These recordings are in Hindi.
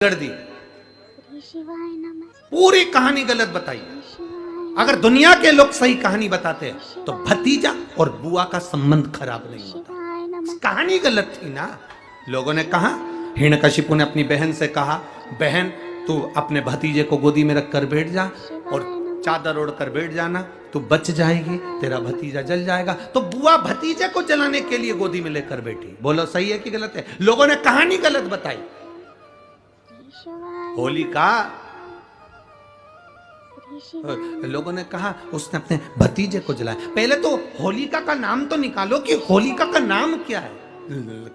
कर दी, पूरी कहानी गलत बताई। अगर दुनिया के लोग सही कहानी बताते तो भतीजा और बुआ का संबंध खराब नहीं होता। कहानी गलत थी ना। लोगों ने कहा, हिरण्यकशिपु ने अपनी बहन से कहा, बहन तू अपने भतीजे को गोदी में रख कर बैठ जा और चादर ओढ़ कर बैठ जाना, तू बच जाएगी, तेरा भतीजा जल जाएगा। तो बुआ भतीजे को जलाने के लिए गोदी में लेकर बैठी। बोलो सही है कि गलत है? लोगों ने कहानी गलत बताई। होलिका, लोगों ने कहा उसने अपने भतीजे को जलाया। पहले तो होलिका का नाम तो निकालो कि होलिका का नाम क्या है।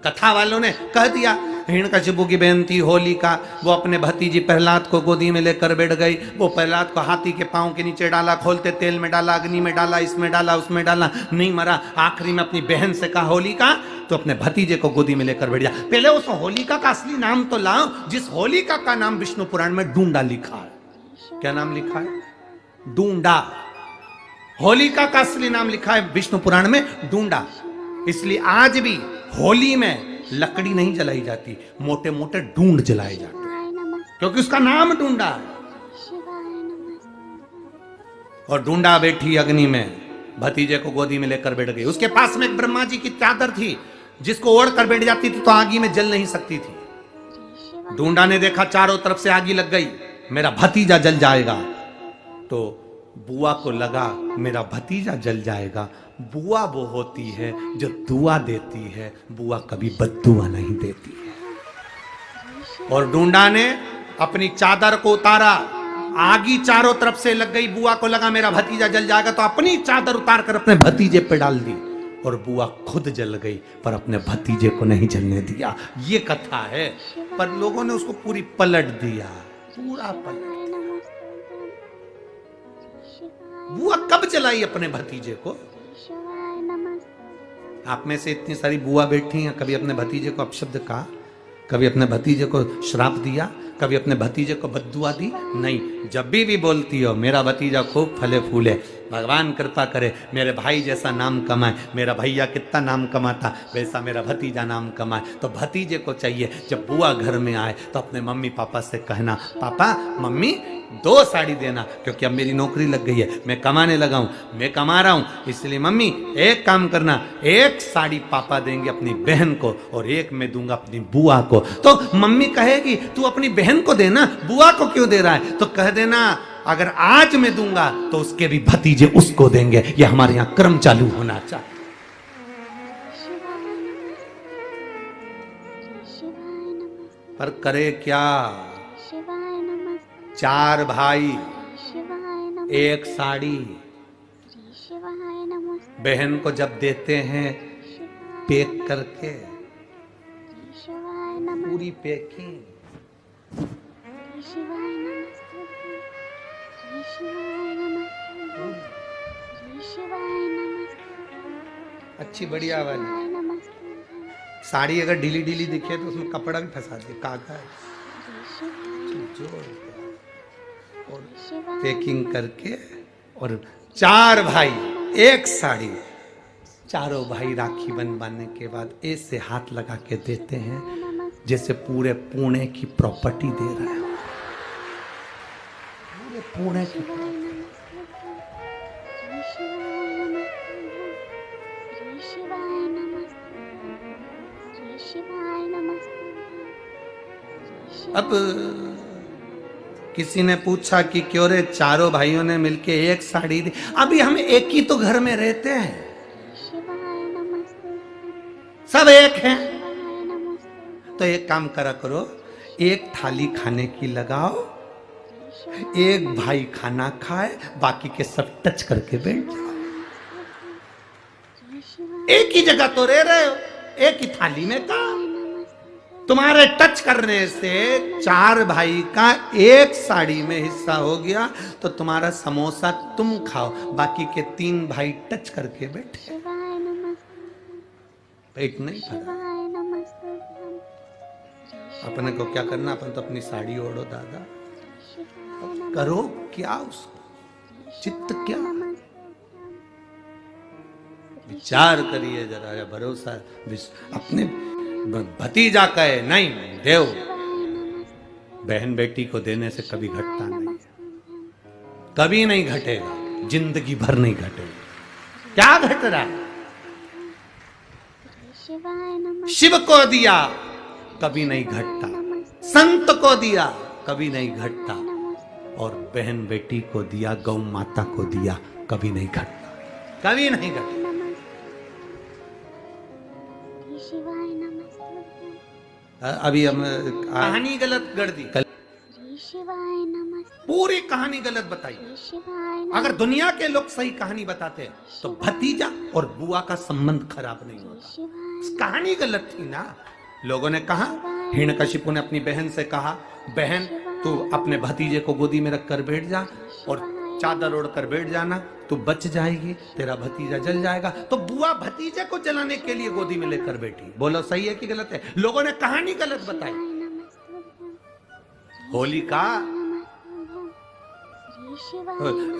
कथा वालों ने कह दिया हिरण्यकशिपु की बहन थी होलिका, वो अपने भतीजी प्रहलाद को गोदी में लेकर बैठ गई। वो प्रहलाद को हाथी के पांव के नीचे डाला, खोलते तेल में डाला, अग्नि में डाला, इसमें डाला, उसमें डाला, नहीं मरा। आखिरी में अपनी बहन से कहा होलिका तो अपने भतीजे को गोदी में लेकर बैठ जा। पहले उस होलिका का असली नाम तो लाओ, जिस होलिका का नाम विष्णु पुराण में डूंडा लिखा है। क्या नाम लिखा है? डूंडा। होलिका का असली नाम लिखा है विष्णु पुराण में डूंडा। इसलिए आज भी होली में लकड़ी नहीं जलाई जाती, मोटे मोटे डूंड जलाए जाते हैं, क्योंकि उसका नाम डूंडा है। और डूंडा बैठी अग्नि में, भतीजे को गोदी में लेकर बैठ गई। उसके पास में एक ब्रह्मा जी की चादर थी, जिसको ओढ़ कर बैठ जाती थी तो आगी में जल नहीं सकती थी। डूंडा ने देखा चारों तरफ से आगी लग गई, मेरा भतीजा जल जाएगा। तो बुआ को लगा मेरा भतीजा जल जाएगा। बुआ वो होती है जो दुआ देती है, बुआ कभी बद्दुआ नहीं देती है। और डूंडा ने अपनी चादर को उतारा, आगी चारों तरफ से लग गई। बुआ को लगा मेरा भतीजा जल जाएगा, तो अपनी चादर उतार कर अपने भतीजे पे डाल दी और बुआ खुद जल गई, पर अपने भतीजे को नहीं जलने दिया। ये कथा है, पर लोगों ने उसको पूरी पलट दिया, पूरा पलट। बुआ कब जलाई अपने भतीजे को? आप में से इतनी सारी बुआ बैठी हैं, कभी अपने भतीजे को अपशब्द कहा? कभी अपने भतीजे को श्राप दिया? कभी अपने भतीजे को बद्दुआ दी? नहीं। जब भी बोलती हो मेरा भतीजा खूब फले फूले, भगवान कृपा करे, मेरे भाई जैसा नाम कमाए, मेरा भैया कितना नाम कमाता वैसा मेरा भतीजा नाम कमाए, तो भतीजे को चाहिए जब बुआ घर में आए तो अपने मम्मी पापा से कहना, पापा मम्मी 2 साड़ी देना, क्योंकि अब मेरी नौकरी लग गई है, मैं कमाने लगा हूं, मैं कमा रहा हूं, इसलिए मम्मी एक काम करना, 1 साड़ी पापा देंगे अपनी बहन को और 1 मैं दूंगा अपनी बुआ को। तो मम्मी कहेगी तू अपनी बहन को देना, बुआ को क्यों दे रहा है? तो कह देना अगर आज मैं दूंगा तो उसके भी भतीजे उसको देंगे। ये हमारे यहां क्रम चालू होना चाहिए। पर करे क्या? 4 भाई 1 साड़ी बहन को जब देते हैं पैक करके, पूरी पैकिंग, अच्छी बढ़िया वाली साड़ी। अगर ढीली ढीली दिखे तो उसमें कपड़ा भी फंसा दे, कागज और पैकिंग करके। और 4 भाई 1 साड़ी, चारों भाई राखी बनवाने के बाद ऐसे हाथ लगा के देते हैं जैसे पूरे पुणे की प्रॉपर्टी दे रहा है। पूरे पुणे की अब किसी ने पूछा कि क्यों रे चारों भाइयों ने मिलके 1 साड़ी दी? अभी हम एक ही तो घर में रहते हैं, सब एक हैं। तो एक काम करा करो, 1 थाली खाने की लगाओ, 1 भाई खाना खाए, बाकी के सब टच करके बैठ जाओ। एक ही जगह तो रह रहे हो, एक ही थाली में का। तुम्हारे टच करने से 4 भाई का 1 साड़ी में हिस्सा हो गया, तो तुम्हारा समोसा तुम खाओ, बाकी के 3 भाई टच करके बैठे, पेट नहीं भरा। अपने को क्या करना? अपन तो अपनी साड़ी ओढ़ो दादा, करो क्या उसको, चित्त क्या, विचार करिए जरा, या भरोसा अपने भतीजा कहे नहीं देव बहन बेटी को देने से कभी घटता नहीं, कभी नहीं घटेगा, जिंदगी भर नहीं घटेगा। क्या घट रहा है? शिव को दिया कभी नहीं घटता, संत को दिया कभी नहीं घटता, और बहन बेटी को दिया, गौ माता को दिया, कभी नहीं घटता, कभी नहीं घटता। अभी हम कहानी गलत गढ़ दी, पूरी कहानी गलत बताई। अगर दुनिया के लोग सही कहानी बताते तो भतीजा और बुआ का संबंध खराब नहीं होता। कहानी गलत थी ना। लोगों ने कहा, हिरण्यकशिपु ने अपनी बहन से कहा, बहन तू अपने भतीजे को गोदी में रख कर बैठ जा और चादर ओढ़ कर बैठ जाना, तू बच जाएगी, तेरा भतीजा जल जाएगा। तो बुआ भतीजे को जलाने के लिए गोदी में लेकर बैठी। बोलो सही है कि गलत है? लोगों ने कहानी गलत बताई। होलिका,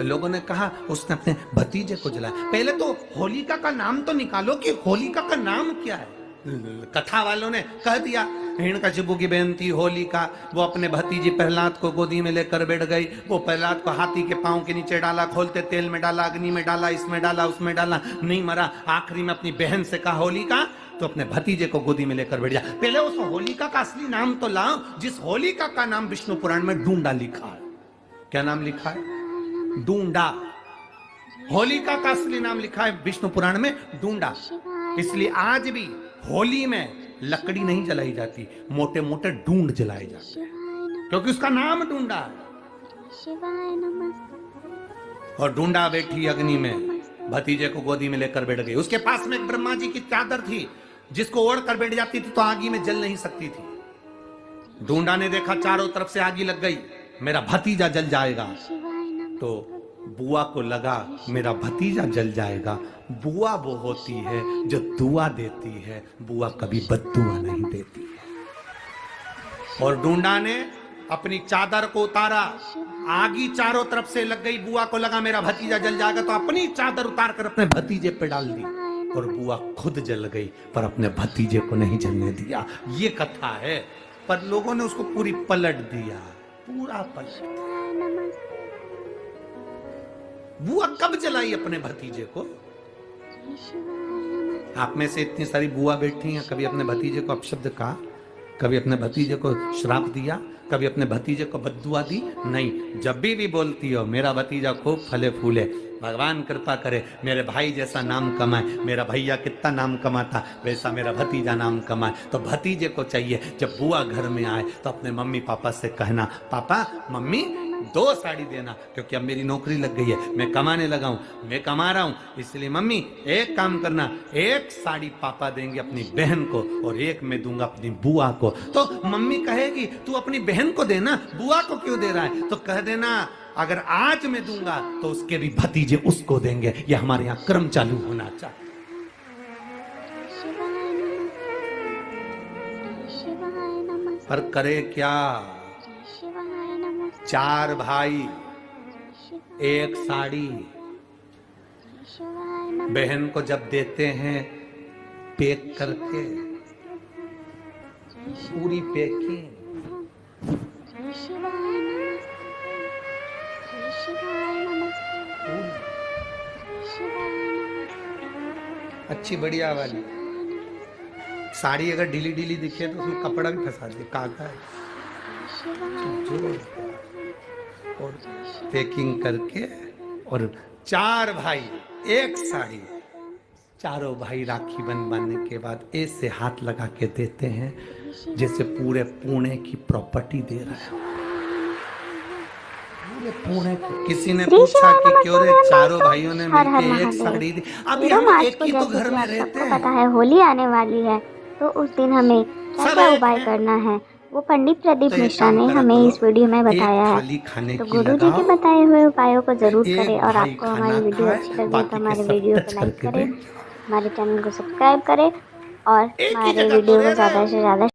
लोगों ने कहा उसने अपने भतीजे को जलाया। पहले तो होलिका का नाम तो निकालो कि होलिका का नाम क्या है। कथा वालों ने कह दिया हिरण्यकशिपु की बहन थी होलिका, वो अपने भतीजे प्रहलाद को गोदी में लेकर बैठ गई। वो प्रहलाद को हाथी के पांव के नीचे डाला, खोलते तेल में डाला, अग्नि में डाला, इसमें डाला, उसमें डाला, नहीं मरा। आखिरी में अपनी बहन से कहा होलिका तो अपने भतीजे को गोदी में लेकर बैठ जा। पहले उस होलिका का असली नाम तो लाओ, जिस होलिका का नाम विष्णु पुराण में ढूंढा लिखा है। क्या नाम लिखा है? ढूंढा। होलिका का असली नाम लिखा है विष्णु पुराण में ढूंढा। इसलिए आज भी होली में लकड़ी नहीं जलाई जाती, मोटे मोटे ढूंढ जलाए जाते हैं, क्योंकि उसका नाम ढूंढा है। और ढूंढा बैठी अग्नि में, भतीजे को गोदी में लेकर बैठ गई। उसके पास में एक ब्रह्मा जी की चादर थी, जिसको ओढ़ कर बैठ जाती थी तो आगी में जल नहीं सकती थी। ढूंढा ने देखा चारों तरफ से आगी लग गई, मेरा भतीजा जल जाएगा। तो बुआ को लगा मेरा भतीजा जल जाएगा। बुआ वो होती है जो दुआ देती है, बुआ कभी बद्दुआ नहीं देती है। और ढूंढा ने अपनी चादर को उतारा, आगी चारों तरफ से लग गई। बुआ को लगा मेरा भतीजा जल जाएगा, तो अपनी चादर उतार कर अपने भतीजे पे डाल दी, और बुआ खुद जल गई पर अपने भतीजे को नहीं जलने दिया। ये कथा है, पर लोगों ने उसको पूरी पलट दिया, पूरा पलट। बुआ कब जलाई अपने भतीजे को? आप में से इतनी सारी बुआ बैठी हैं, कभी अपने भतीजे को अपशब्द कहा, कभी अपने भतीजे को श्राप दिया, कभी अपने भतीजे को बद्दुआ दी? नहीं। जब भी बोलती हो मेरा भतीजा खूब फले फूले, भगवान कृपा करे मेरे भाई जैसा नाम कमाए, मेरा भैया कितना नाम कमाता वैसा मेरा भतीजा नाम कमाए, तो भतीजे को चाहिए जब बुआ घर में आए तो अपने मम्मी पापा से कहना, पापा मम्मी 2 साड़ी देना, क्योंकि अब मेरी नौकरी लग गई है, मैं कमाने लगा हूं, मैं कमा रहा हूं, इसलिए मम्मी एक काम करना, 1 साड़ी पापा देंगे अपनी बहन को और 1 मैं दूंगा अपनी बुआ को। तो मम्मी कहेगी तू अपनी बहन को देना, बुआ को क्यों दे रहा है? तो कह देना अगर आज मैं दूंगा तो उसके भी भतीजे उसको देंगे। ये हमारे यहाँ क्रम चालू होना चाहिए। पर करे क्या? 4 भाई 1 साड़ी बहन को जब देते हैं पैक करके, पूरी पैकिंग, अच्छी बढ़िया वाली साड़ी। अगर ढीली ढीली दिखे तो उसमें कपड़ा भी फंसा दे, काका है और पैकिंग करके। और 4 भाई 1 साड़ी, चारों भाई राखी बंधवाने के बाद ऐसे हाथ लगा के देते हैं जैसे पूरे पुणे की प्रॉपर्टी दे रहा है। पुणे किसी ने पूछा कि क्यों रे चारों भाइयों ने मिलकर 1 साड़ी दी? अभी हम एक ही तो घर में रहते हैं। पता है होली आने वाली है, तो उस दिन हमें क्या उपाय करना है वो पंडित प्रदीप मिश्रा ने हमें इस वीडियो में बताया है। तो गुरु जी के बताए हुए उपायों को जरूर करें। और आपको हमारी वीडियो अच्छी लगे तो हमारे वीडियो को लाइक करें, हमारे चैनल को सब्सक्राइब करें और हमारे वीडियो को ज़्यादा से ज़्यादा